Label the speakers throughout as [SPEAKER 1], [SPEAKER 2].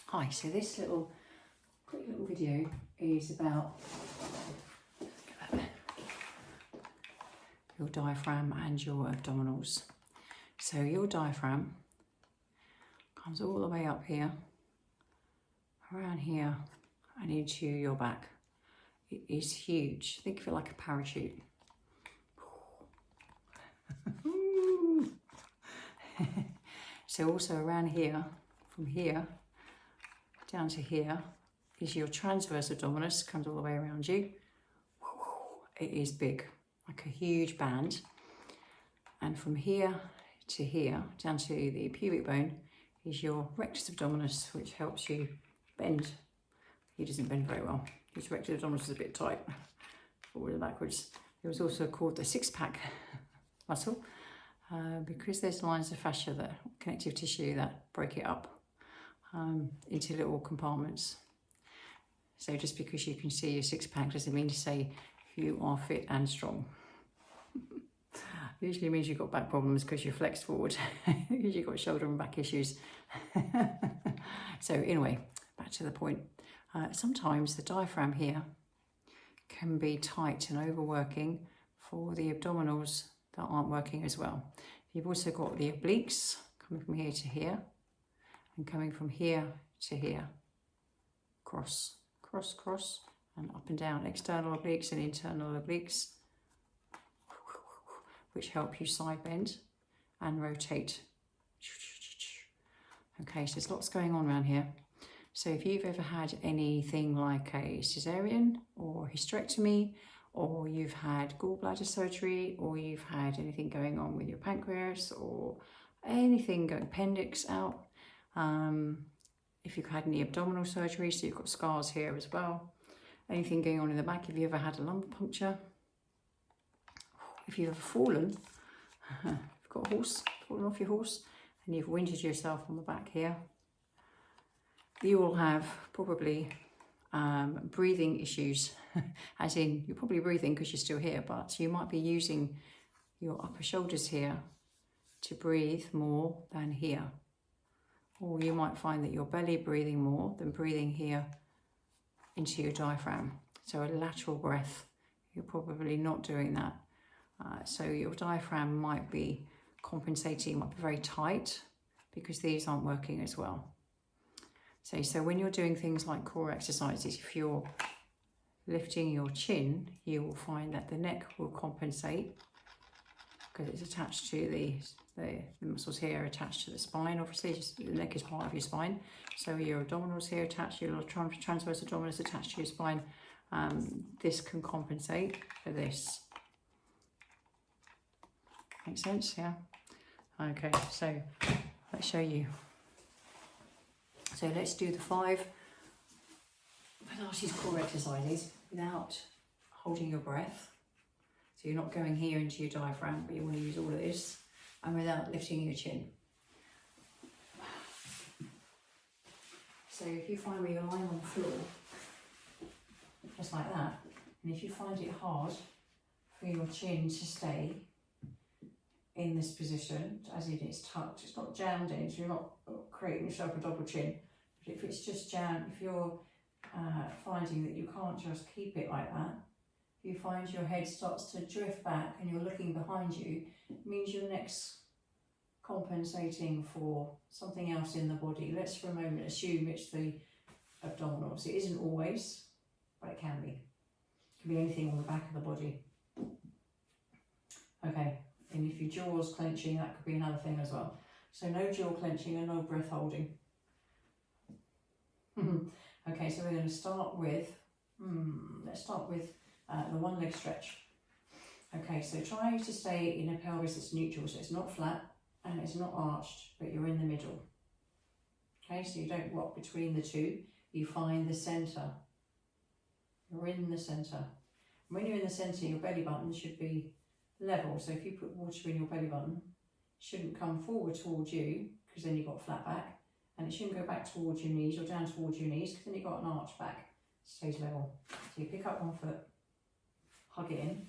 [SPEAKER 1] Hi, so this quick little video is about your diaphragm and your abdominals. So your diaphragm comes all the way up here, around here, and into your back. It is huge. Think of it like a parachute. So also around here, from here down to here, is your transverse abdominis, comes all the way around you. It is big, like a huge band. And from here to here, down to the pubic bone, is your rectus abdominis, which helps you bend. He doesn't bend very well. His rectus abdominis is a bit tight, forward and backwards. It was also called the six-pack muscle, because there's lines of fascia, that connective tissue, that break it up into little compartments. So just because you can see your six-pack doesn't mean to say you are fit and strong. Usually means you've got back problems because you're flexed forward, because you've got shoulder and back issues. So anyway, back to the point. Sometimes the diaphragm here can be tight and overworking for the abdominals that aren't working as well. You've also got the obliques coming from here to here, and coming from here to here. Cross, cross, cross, and up and down. External obliques and internal obliques, which help you side bend and rotate. Okay, so there's lots going on around here. So if you've ever had anything like a cesarean or hysterectomy, or you've had gallbladder surgery, or you've had anything going on with your pancreas, or anything going, appendix out, if you've had any abdominal surgery, so you've got scars here as well, anything going on in the back, if you ever had a lumbar puncture, if you've ever fallen, you've got a horse, fallen off your horse, and you've winded yourself on the back here, you will have probably breathing issues, as in you're probably breathing because you're still here, but you might be using your upper shoulders here to breathe more than here. Or you might find that your belly breathing more than breathing here into your diaphragm. So a lateral breath, you're probably not doing that. So your diaphragm might be compensating, might be very tight because these aren't working as well. So when you're doing things like core exercises, if you're lifting your chin, you will find that the neck will compensate because it's attached to the muscles here are attached to the spine. Obviously, the neck is part of your spine. So your abdominals here attached, your transverse abdominis attached to your spine. This can compensate for this. Make sense? Yeah? Okay, so let's show you. So let's do the 5 Pilates core exercises without holding your breath. So you're not going here into your diaphragm, but you want to use all of this, and without lifting your chin. So if you find where you're lying on the floor, just like that, and if you find it hard for your chin to stay in this position, as in it's tucked, it's not jammed in, so you're not creating yourself a double chin. But if it's just jammed, if you're finding that you can't just keep it like that, if you find your head starts to drift back and you're looking behind you, it means your neck's compensating for something else in the body. Let's for a moment assume it's the abdominals. It isn't always, but it can be. It can be anything on the back of the body. Okay. And if your jaw's clenching, that could be another thing as well. So no jaw clenching and no breath holding. Okay, so we're going to start with, let's start with the one leg stretch. Okay, so try to stay in a pelvis that's neutral, so it's not flat and it's not arched, but you're in the middle. Okay, so you don't rock between the two, you find the centre. You're in the centre. When you're in the centre, your belly button should be level, so if you put water in your belly button, it shouldn't come forward towards you because then you've got flat back, and it shouldn't go back towards your knees or down towards your knees because then you've got an arch back. It stays level. So you pick up one foot, hug it in,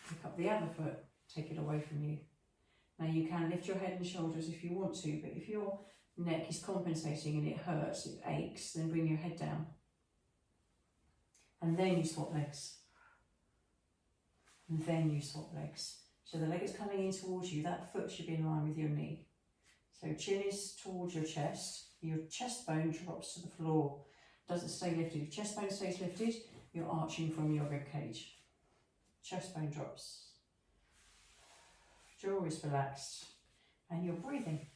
[SPEAKER 1] pick up the other foot, take it away from you. Now you can lift your head and shoulders if you want to, but if you're neck is compensating and it hurts, it aches, then bring your head down. And then you swap legs. And then you swap legs. So the leg is coming in towards you, that foot should be in line with your knee. So chin is towards your chest bone drops to the floor. Doesn't stay lifted. If chest bone stays lifted, you're arching from your rib cage. Chest bone drops. Jaw is relaxed. And you're breathing.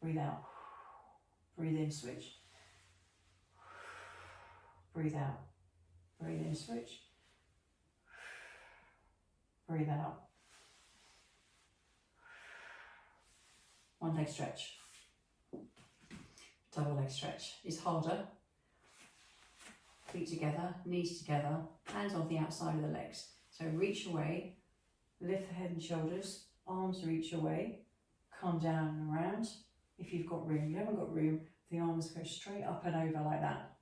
[SPEAKER 1] Breathe out. Breathe in, switch. Breathe out. Breathe in, switch. Breathe out. One leg stretch. Double leg stretch is harder. Feet together, knees together, hands on the outside of the legs. So reach away, lift the head and shoulders, arms reach away, come down and around. If you've got room, you haven't got room, the arms go straight up and over like that.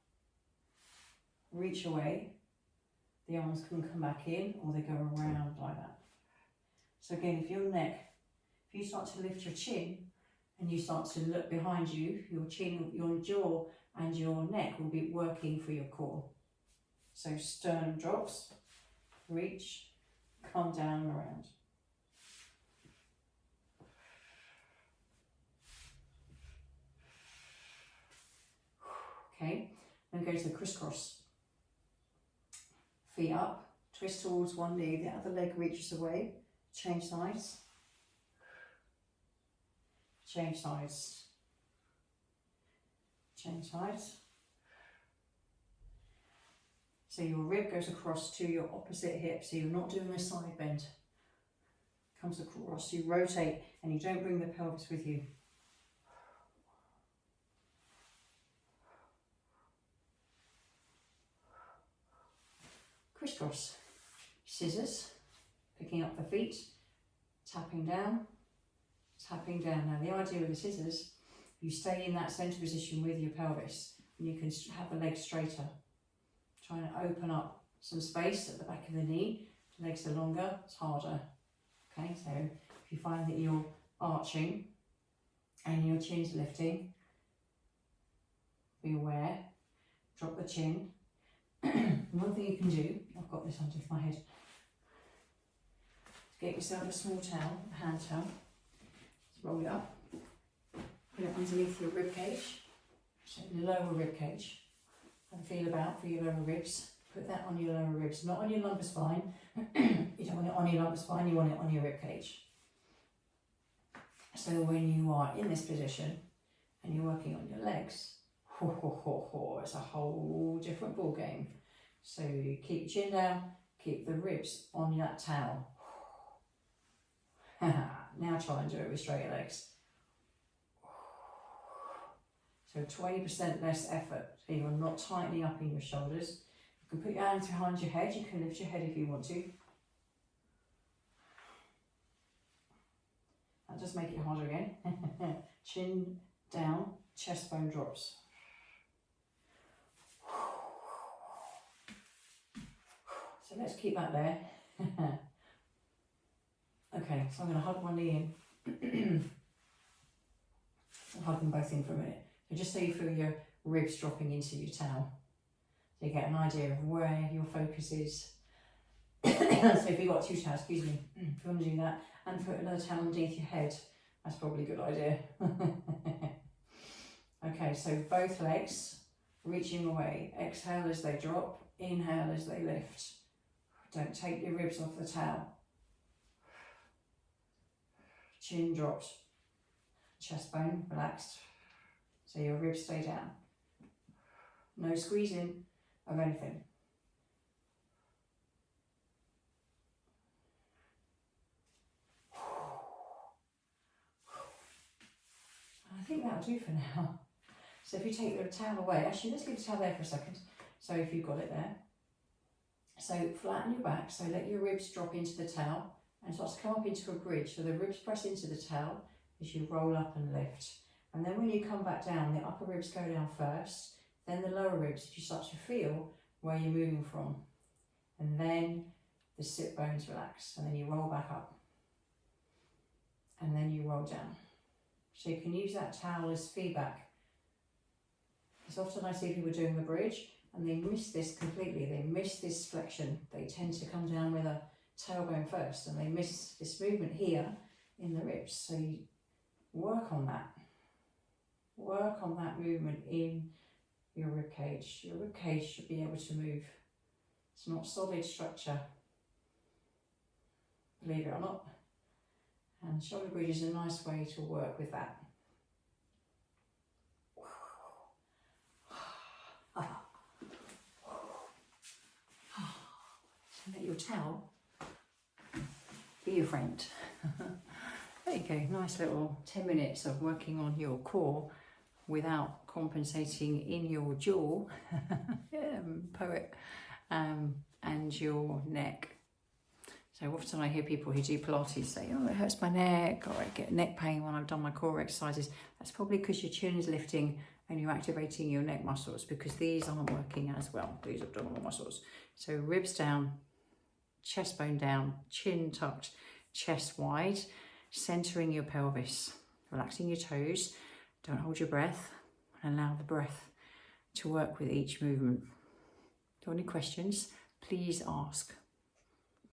[SPEAKER 1] Reach away, the arms can come back in or they go around like that. So again, if you start to lift your chin and you start to look behind you, your chin, your jaw and your neck will be working for your core. So sternum drops, reach, come down and around. Okay, then go to the crisscross. Feet up, twist towards one knee, the other leg reaches away, change sides. Change sides. Change sides. So your rib goes across to your opposite hip, so you're not doing a side bend. Comes across, you rotate and you don't bring the pelvis with you. Crisscross. Scissors, picking up the feet, tapping down, tapping down. Now the idea with the scissors, you stay in that centre position with your pelvis and you can have the legs straighter. Trying to open up some space at the back of the knee. The legs are longer, it's harder. Okay, so if you find that you're arching and your chin's lifting, be aware, drop the chin. One thing you can do, I've got this underneath my head, get yourself a small towel, a hand towel, just roll it up, put it underneath your rib cage, so the lower rib cage. Have a feel about for your lower ribs. Put that on your lower ribs, not on your lumbar spine. You don't want it on your lumbar spine, you want it on your rib cage. So when you are in this position and you're working on your legs, it's a whole different ball game. So you keep your chin down, keep the ribs on that towel. Now try and do it with straight legs. So 20% less effort. So you're not tightening up in your shoulders. You can put your hands behind your head. You can lift your head if you want to. That does make it harder again. Chin down, chest bone drops. So let's keep that there. Okay, so I'm going to hug one knee in. I'll hug them both in for a minute. So just so you feel your ribs dropping into your towel. So you get an idea of where your focus is. So if you've got two towels, excuse me, if you want to do that, and put another towel underneath your head, that's probably a good idea. Okay, so both legs reaching away. Exhale as they drop, inhale as they lift. Don't take your ribs off the towel. Chin dropped, chest bone relaxed, so your ribs stay down. No squeezing of anything. I think that'll do for now. So if you take the towel away, actually let's leave the towel there for a second. So if you've got it there. So flatten your back, so let your ribs drop into the towel and start to come up into a bridge. So the ribs press into the towel as you roll up and lift. And then when you come back down, the upper ribs go down first, then the lower ribs, you start to feel where you're moving from. And then the sit bones relax, and then you roll back up. And then you roll down. So you can use that towel as feedback. Because often I see people doing the bridge and they miss this completely. They miss this flexion. They tend to come down with a tailbone first and they miss this movement here in the ribs. So you work on that. Work on that movement in your rib cage. Your rib cage should be able to move. It's not solid structure, believe it or not. And shoulder bridge is a nice way to work with that. So let your towel be your friend. There you go, nice little 10 minutes of working on your core without compensating in your jaw, poet, and your neck. So often I hear people who do Pilates say, oh, it hurts my neck, or I get neck pain when I've done my core exercises. That's probably because your chin is lifting and you're activating your neck muscles, because these aren't working as well, these abdominal muscles. So ribs down, chest bone down, chin tucked, chest wide, centering your pelvis, relaxing your toes. Don't hold your breath, and allow the breath to work with each movement. If you have any questions, please ask.